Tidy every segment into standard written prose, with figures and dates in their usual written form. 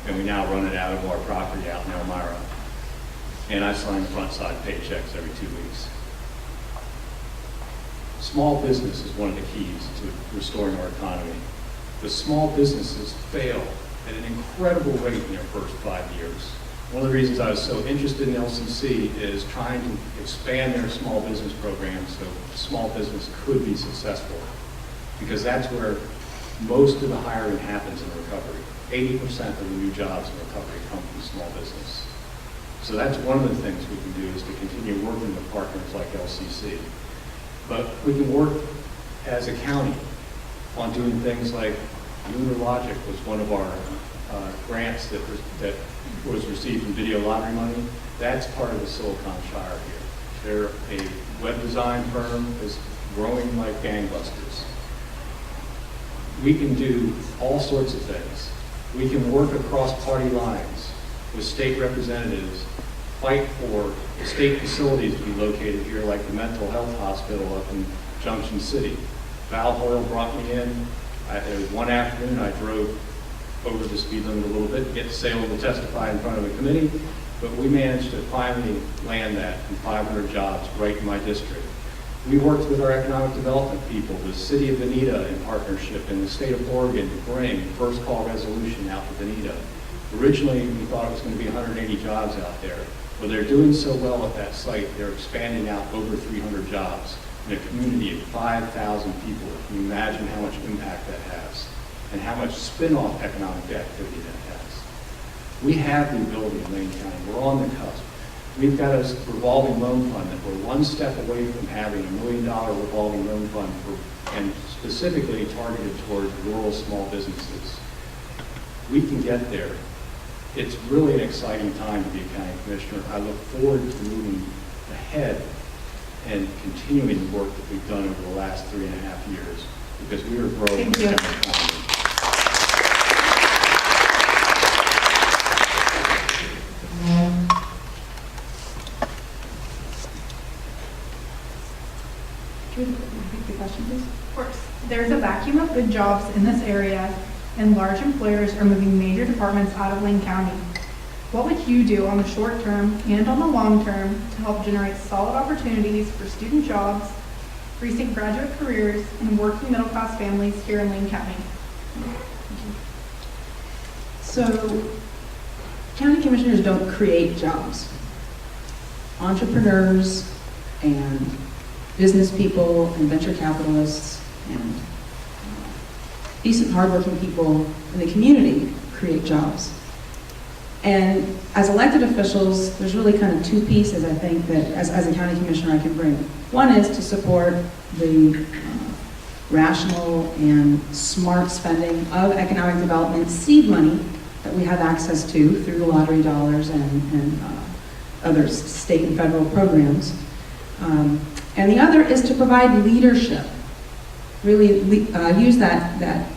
and we now run it out of our property out in Elmira. And I sign the front side paychecks every 2 weeks. Small business is one of the keys to restoring our economy. The small businesses fail at an incredible rate in their first 5 years. One of the reasons I was so interested in LCC is trying to expand their small business program so small business could be successful, because that's where most of the hiring happens in recovery. 80% of the new jobs in recovery come from small business. So that's one of the things we can do, is to continue working with partners like LCC. But we can work as a county on doing things like Lunar Logic was one of our grants that was received from video lottery money. That's part of the Silicon Shire here. They're a web design firm that's growing like gangbusters. We can do all sorts of things. We can work across party lines with state representatives, fight for state facilities to be located here, like the mental health hospital up in Junction City. Val Hoyle brought me in. One afternoon I drove over the speed limit a little bit, get Salem to testify in front of a committee, but we managed to finally land that in 500 jobs right in my district. We worked with our economic development people, the city of Veneta in partnership, and the state of Oregon to bring first call resolution out to Veneta. Originally, we thought it was going to be 180 jobs out there. Well, they're doing so well at that site, they're expanding out over 300 jobs in a community of 5,000 people. Can you imagine how much impact that has and how much spin-off economic activity that has? We have the ability in Lane County. We're on the cusp. We've got a revolving loan fund that we're one step away from having $1 million revolving loan fund and specifically targeted towards rural small businesses. We can get there. It's really an exciting time to be a county commissioner. I look forward to moving ahead and continuing the work that we've done over the last 3.5 years, because we are growing. Thank you. Can you repeat the question, please? Of course. There's a vacuum of good jobs in this area, and large employers are moving major departments out of Lane County. What would you do on the short term and on the long term to help generate solid opportunities for student jobs, recent graduate careers, and working middle class families here in Lane County? So, county commissioners don't create jobs. Entrepreneurs and business people and venture capitalists and decent, hardworking people in the community create jobs. And as elected officials, there's really kind of two pieces, I think, that as a county commissioner I can bring. One is to support the rational and smart spending of economic development seed money that we have access to through the lottery dollars and other state and federal programs. And the other is to provide leadership. Really use that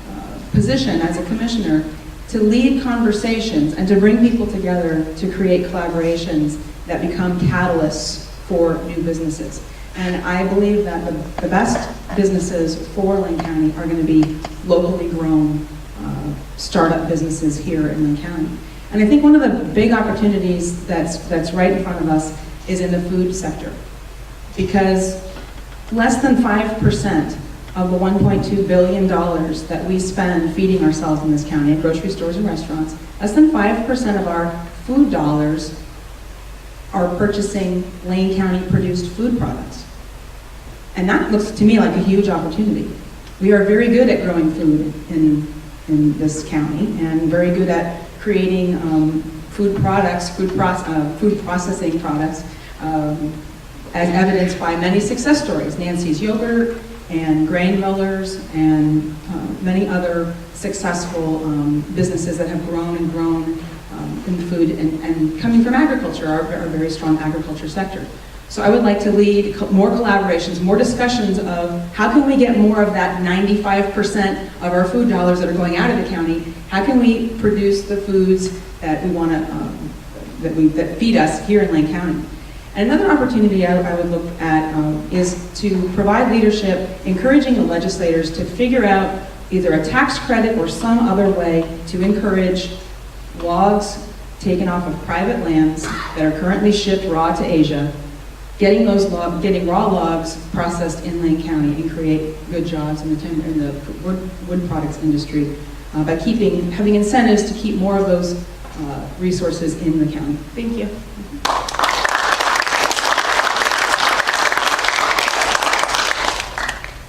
position as a commissioner to lead conversations and to bring people together to create collaborations that become catalysts for new businesses. And I believe that the best businesses for Lane County are going to be locally grown startup businesses here in Lane County. And I think one of the big opportunities that's right in front of us is in the food sector, because less than 5% of the $1.2 billion that we spend feeding ourselves in this county at grocery stores and restaurants, less than 5% of our food dollars are purchasing Lane County produced food products. And that looks to me like a huge opportunity. We are very good at growing food in this county and very good at creating food products, food processing products, as evidenced by many success stories, Nancy's Yogurt and Grain Millers and many other successful businesses that have grown and grown in food and coming from agriculture, our very strong agriculture sector. So I would like to lead more collaborations, more discussions of how can we get more of that 95% of our food dollars that are going out of the county, how can we produce the foods that we want to, that feed us here in Lane County. And another opportunity I would look at is to provide leadership, encouraging the legislators to figure out either a tax credit or some other way to encourage logs taken off of private lands that are currently shipped raw to Asia, getting raw logs processed in Lane County and create good jobs in the wood products industry by having incentives to keep more of those resources in the county. Thank you.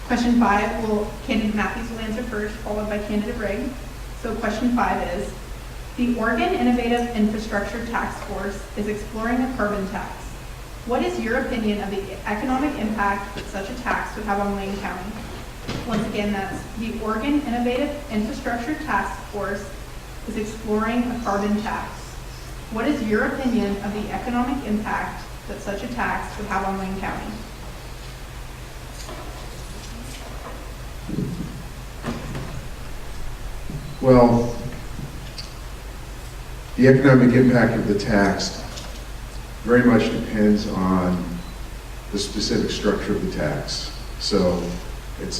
Question 5, candidate Matthews will answer first, followed by candidate Rigg. So question 5 is, the Oregon Innovative Infrastructure Task Force is exploring a carbon tax. What is your opinion of the economic impact that such a tax would have on Lane County? Once again, that's the Oregon Innovative Infrastructure Task Force is exploring a carbon tax. What is your opinion of the economic impact that such a tax would have on Lane County? Well, the economic impact of the tax very much depends on the specific structure of the tax. So at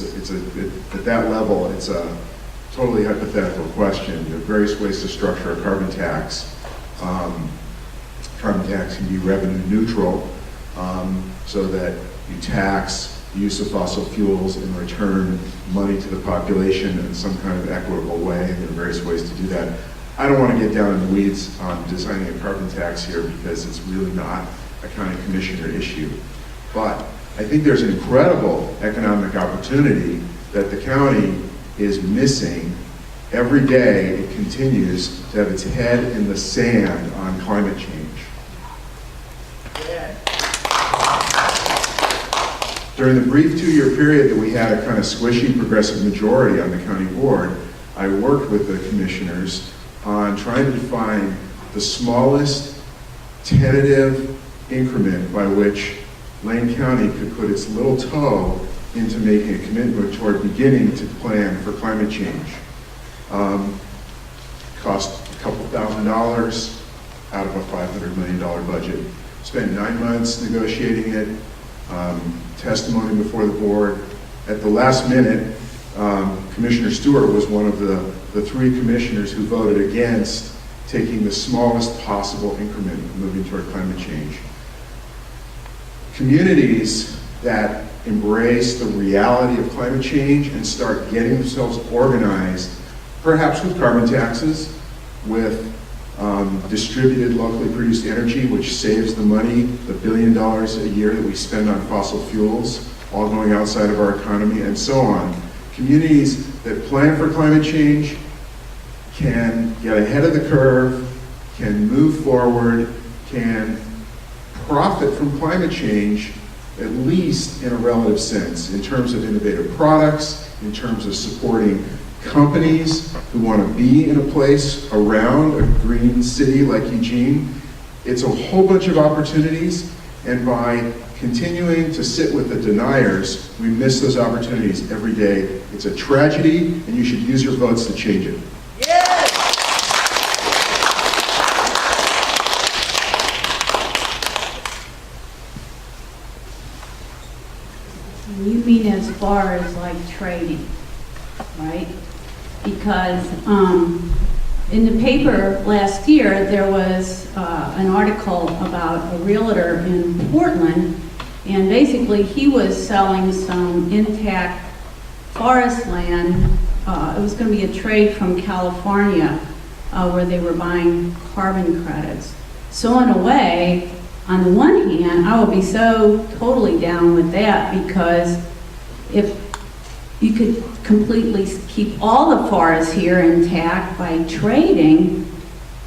that level, it's a totally hypothetical question. There are various ways to structure a carbon tax. Carbon tax can be revenue neutral, so that you tax the use of fossil fuels and return money to the population in some kind of equitable way. There are various ways to do that. I don't want to get down in the weeds on designing a carbon tax here because it's really not a county commissioner issue. But I think there's an incredible economic opportunity that the county is missing. Every day it continues to have its head in the sand on climate change. During the brief 2-year period that we had a kind of squishy progressive majority on the county board, I worked with the commissioners on trying to define the smallest tentative increment by which Lane County could put its little toe into making a commitment toward beginning to plan for climate change. Cost a couple $1,000s out of a $500 million budget. Spent 9 months negotiating it, testimony before the board. At the last minute, Commissioner Stewart was one of the 3 commissioners who voted against taking the smallest possible increment of moving toward climate change. Communities that embrace the reality of climate change and start getting themselves organized, perhaps with carbon taxes, with distributed locally produced energy, which saves the money, the $1 billion a year that we spend on fossil fuels, all going outside of our economy, and so on. Communities that plan for climate change can get ahead of the curve, can move forward, can profit from climate change, at least in a relative sense, in terms of innovative products, in terms of supporting companies who want to be in a place around a green city like Eugene. It's a whole bunch of opportunities, and by continuing to sit with the deniers, we miss those opportunities every day. It's a tragedy, and you should use your votes to change it. You mean as far as like trading, right? Because in the paper last year, there was an article about a realtor in Portland, and basically he was selling some intact forest land. It was going to be a trade from California where they were buying carbon credits. So in a way, on the one hand, I would be so totally down with that, because if you could completely keep all the forests here intact by trading,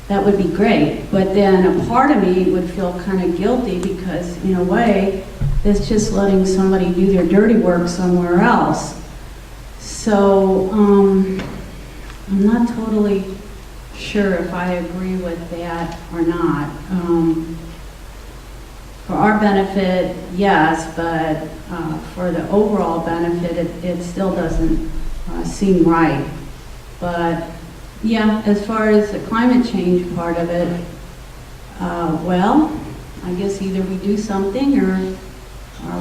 that would be great. But then a part of me would feel kind of guilty, because in a way, it's just letting somebody do their dirty work somewhere else. So I'm not totally sure if I agree with that or not. For our benefit, yes, but for the overall benefit, it still doesn't seem right. But yeah, as far as the climate change part of it, well, I guess either we do something or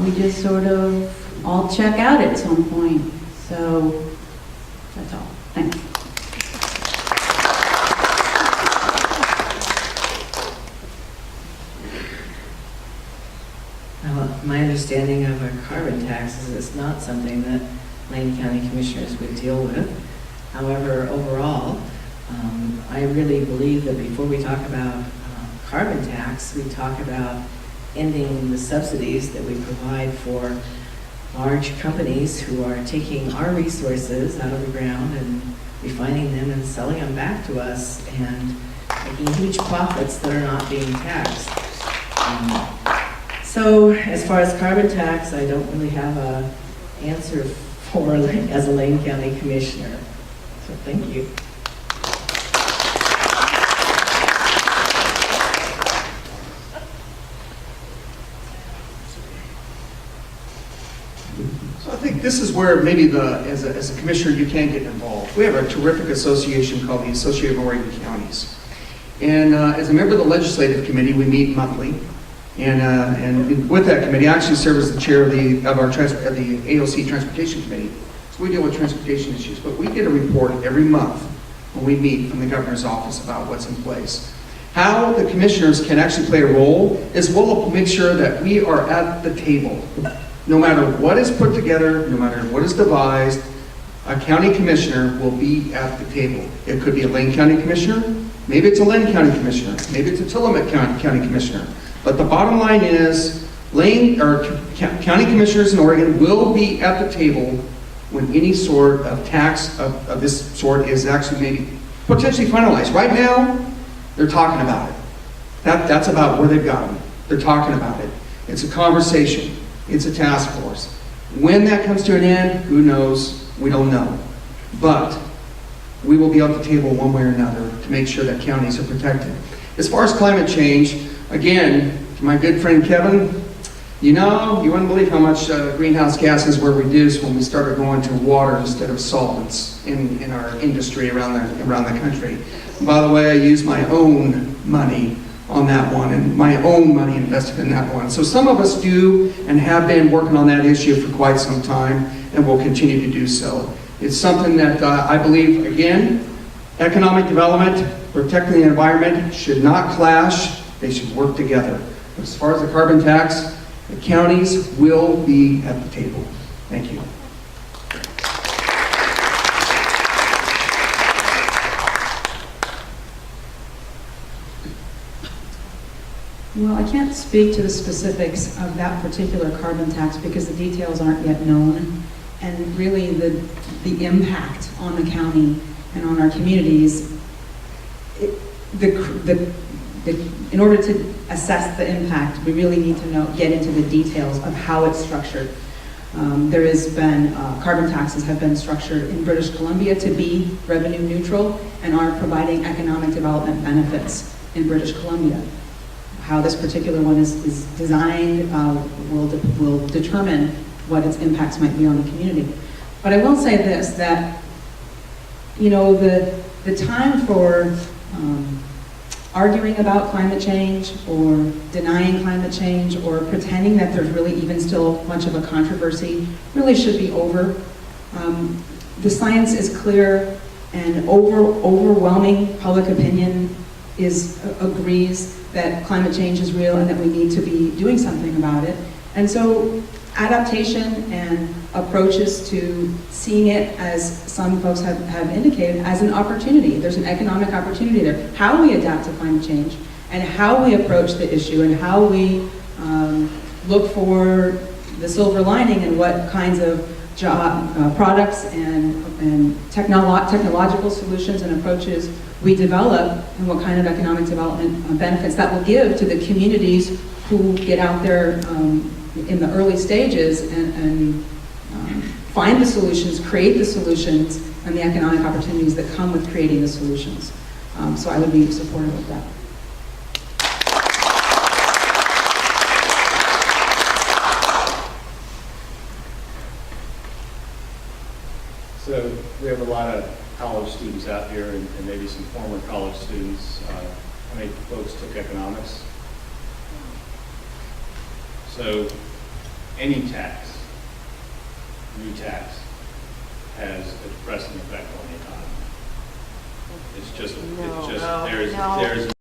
we just sort of all check out at some point. So that's all. Thanks. understanding of our carbon taxes, it's not something that Lane County Commissioners would deal with. However, overall, I really believe that before we talk about carbon tax, we talk about ending the subsidies that we provide for large companies who are taking our resources out of the ground and refining them and selling them back to us and making huge profits that are not being taxed. So as far as carbon tax, I don't really have an answer for as a Lane County Commissioner. So thank you. So I think this is where maybe as a commissioner, you can get involved. We have a terrific association called the Association of Oregon Counties. And as a member of the legislative committee, we meet monthly. And with that committee, I actually serve as the chair of the AOC Transportation Committee. So we deal with transportation issues, but we get a report every month when we meet from the governor's office about what's in place. How the commissioners can actually play a role is we'll make sure that we are at the table. No matter what is put together, no matter what is devised, a county commissioner will be at the table. It could be a Lane County Commissioner, maybe it's a Lane County Commissioner, maybe it's a Tillamook County Commissioner. But the bottom line is, county commissioners in Oregon will be at the table when any sort of tax of this sort is actually maybe potentially finalized. Right now, they're talking about it. That's about where they've gotten. They're talking about it. It's a conversation. It's a task force. When that comes to an end, who knows? We don't know. But we will be at the table one way or another to make sure that counties are protected. As far as climate change, again, to my good friend Kevin, you wouldn't believe how much greenhouse gases were reduced when we started going to water instead of solvents in our industry around the country. And by the way, I use my own money on that one and my own money invested in that one. So some of us do and have been working on that issue for quite some time and will continue to do so. It's something that I believe, again, economic development, protecting the environment should not clash. They should work together. But as far as the carbon tax, the counties will be at the table. Thank you. Well, I can't speak to the specifics of that particular carbon tax because the details aren't yet known. And really the impact on the county and on our communities, in order to assess the impact, we really need to get into the details of how it's structured. There has been, carbon taxes have been structured in British Columbia to be revenue neutral and are providing economic development benefits in British Columbia. How this particular one is designed will determine what its impacts might be on the community. But I will say this, that the time for arguing about climate change or denying climate change or pretending that there's really even still much of a controversy really should be over. The science is clear and overwhelming public opinion agrees that climate change is real and that we need to be doing something about it. And so adaptation and approaches to seeing it, as some folks have indicated, as an opportunity. There's an economic opportunity there. How we adapt to climate change and how we approach the issue and how we look for the silver lining and what kinds of products and technological solutions and approaches we develop and what kind of economic development benefits that will give to the communities who get out there in the early stages and find the solutions, create the solutions, and the economic opportunities that come with creating the solutions. So I would be supportive of that. So we have a lot of college students out here and maybe some former college students. How many folks took economics? So any tax, new tax, has a depressing effect on the economy. It's just, there's